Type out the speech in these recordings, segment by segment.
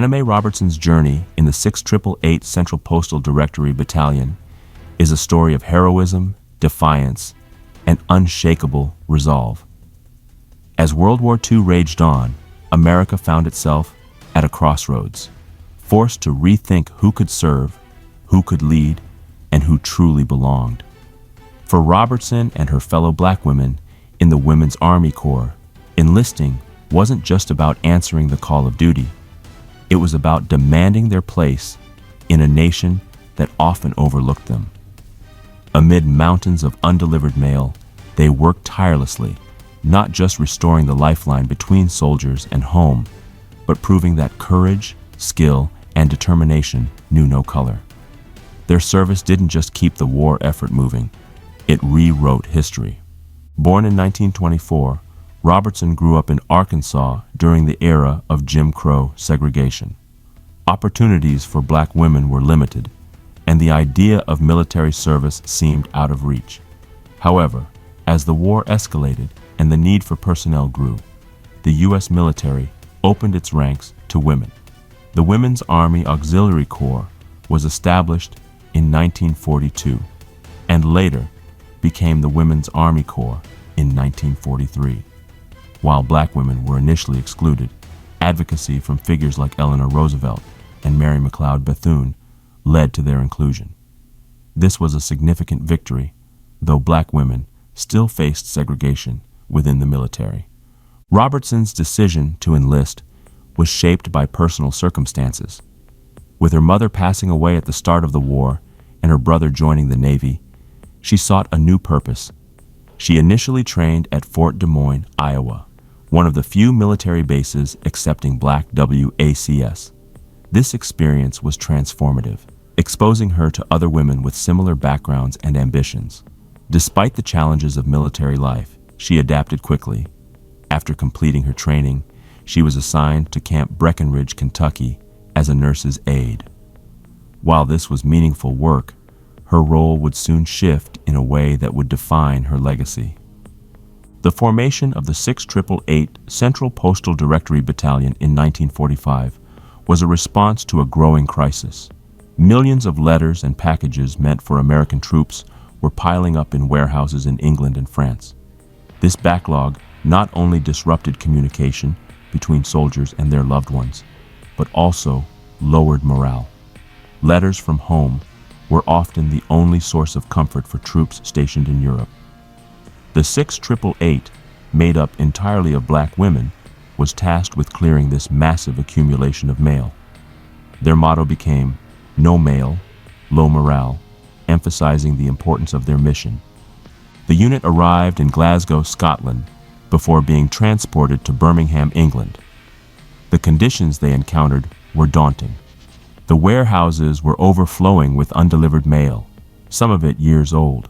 Anna Mae Robertson's journey in the 6888 Central Postal Directory Battalion is a story of heroism, defiance, and unshakable resolve. As World War II raged on, America found itself at a crossroads, forced to rethink who could serve, who could lead, and who truly belonged. For Robertson and her fellow black women in the Women's Army Corps, enlisting wasn't just about answering the call of duty. It was about demanding their place in a nation that often overlooked them. Amid mountains of undelivered mail, they worked tirelessly, not just restoring the lifeline between soldiers and home, but proving that courage, skill, and determination knew no color. Their service didn't just keep the war effort moving, it rewrote history. Born in 1924, Robertson grew up in Arkansas during the era of Jim Crow segregation. Opportunities for black women were limited, and the idea of military service seemed out of reach. However, as the war escalated and the need for personnel grew, the U.S. military opened its ranks to women. The Women's Army Auxiliary Corps was established in 1942 and later became the Women's Army Corps in 1943. While black women were initially excluded, advocacy from figures like Eleanor Roosevelt and Mary McLeod Bethune led to their inclusion. This was a significant victory, though black women still faced segregation within the military. Robertson's decision to enlist was shaped by personal circumstances. With her mother passing away at the start of the war and her brother joining the Navy, she sought a new purpose. She initially trained at Fort Des Moines, Iowa, one of the few military bases accepting black WACS. This experience was transformative, exposing her to other women with similar backgrounds and ambitions. Despite the challenges of military life, she adapted quickly. After completing her training, she was assigned to Camp Breckenridge, Kentucky, as a nurse's aide. While this was meaningful work, her role would soon shift in a way that would define her legacy. The formation of the 6888 Central Postal Directory Battalion in 1945 was a response to a growing crisis. Millions of letters and packages meant for American troops were piling up in warehouses in England and France. This backlog not only disrupted communication between soldiers and their loved ones, but also lowered morale. Letters from home were often the only source of comfort for troops stationed in Europe. The 6888, made up entirely of black women, was tasked with clearing this massive accumulation of mail. Their motto became, "No mail, low morale," emphasizing the importance of their mission. The unit arrived in Glasgow, Scotland, before being transported to Birmingham, England. The conditions they encountered were daunting. The warehouses were overflowing with undelivered mail, some of it years old.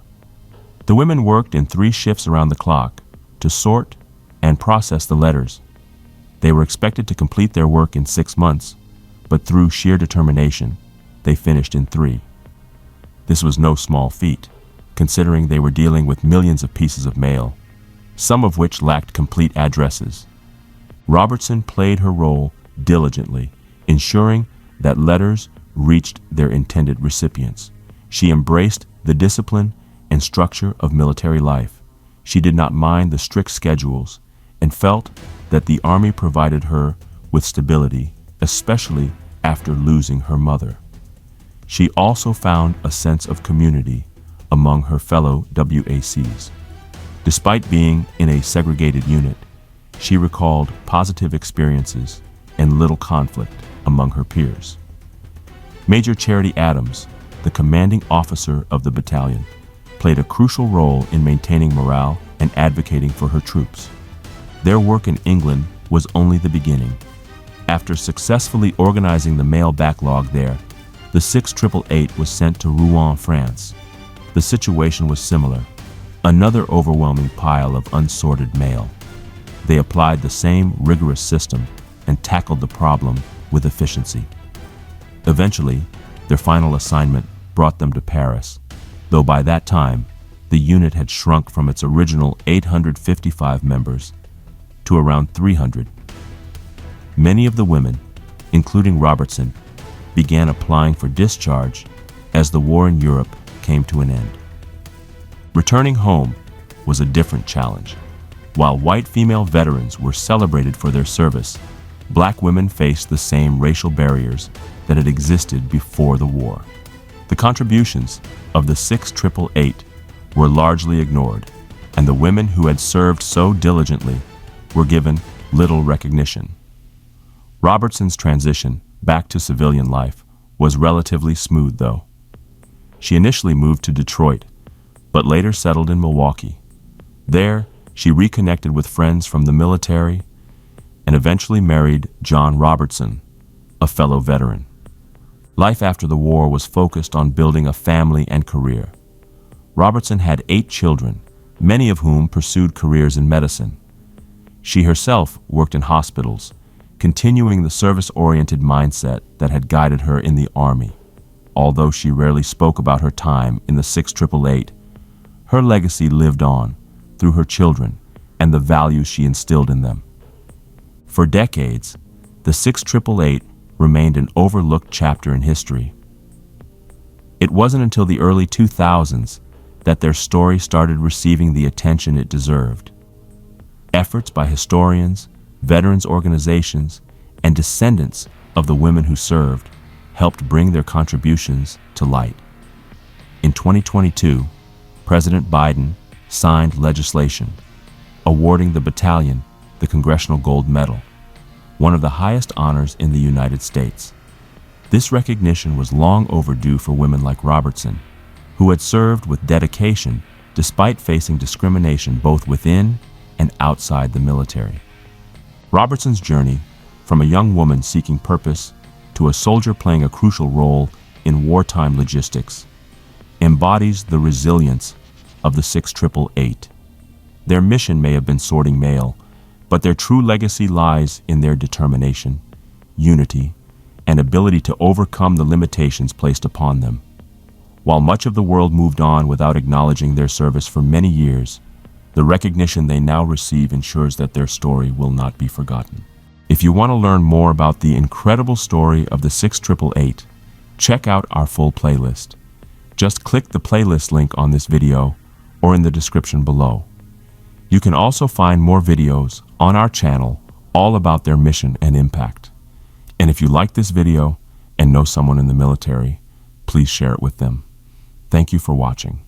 The women worked in 3 shifts around the clock to sort and process the letters. They were expected to complete their work in 6 months, but through sheer determination, they finished in 3. This was no small feat, considering they were dealing with millions of pieces of mail, some of which lacked complete addresses. Robertson played her role diligently, ensuring that letters reached their intended recipients. She embraced the discipline and structure of military life. She did not mind the strict schedules and felt that the Army provided her with stability, especially after losing her mother. She also found a sense of community among her fellow WACs. Despite being in a segregated unit, she recalled positive experiences and little conflict among her peers. Major Charity Adams, the commanding officer of the battalion, played a crucial role in maintaining morale and advocating for her troops. Their work in England was only the beginning. After successfully organizing the mail backlog there, the 6888 was sent to Rouen, France. The situation was similar, another overwhelming pile of unsorted mail. They applied the same rigorous system and tackled the problem with efficiency. Eventually, their final assignment brought them to Paris, though by that time, the unit had shrunk from its original 855 members to around 300. Many of the women, including Robertson, began applying for discharge as the war in Europe came to an end. Returning home was a different challenge. While white female veterans were celebrated for their service, black women faced the same racial barriers that had existed before the war. The contributions of the 688 were largely ignored, and the women who had served so diligently were given little recognition. Robertson's transition back to civilian life was relatively smooth, though. She initially moved to Detroit, but later settled in Milwaukee. There, she reconnected with friends from the military and eventually married John Robertson, a fellow veteran. Life after the war was focused on building a family and career. Robertson had 8 children, many of whom pursued careers in medicine. She herself worked in hospitals, continuing the service-oriented mindset that had guided her in the Army. Although she rarely spoke about her time in the 688, her legacy lived on through her children and the values she instilled in them. For decades, the 688 remained an overlooked chapter in history. It wasn't until the early 2000s that their story started receiving the attention it deserved. Efforts by historians, veterans organizations, and descendants of the women who served helped bring their contributions to light. In 2022, President Biden signed legislation awarding the battalion the Congressional Gold Medal, one of the highest honors in the United States. This recognition was long overdue for women like Robertson, who had served with dedication despite facing discrimination both within and outside the military. Robertson's journey, from a young woman seeking purpose to a soldier playing a crucial role in wartime logistics, embodies the resilience of the 688. Their mission may have been sorting mail, but their true legacy lies in their determination, unity, and ability to overcome the limitations placed upon them. While much of the world moved on without acknowledging their service for many years, the recognition they now receive ensures that their story will not be forgotten. If you want to learn more about the incredible story of the 688, check out our full playlist. Just click the playlist link on this video or in the description below. You can also find more videos on our channel all about their mission and impact. And if you like this video and know someone in the military, please share it with them. Thank you for watching.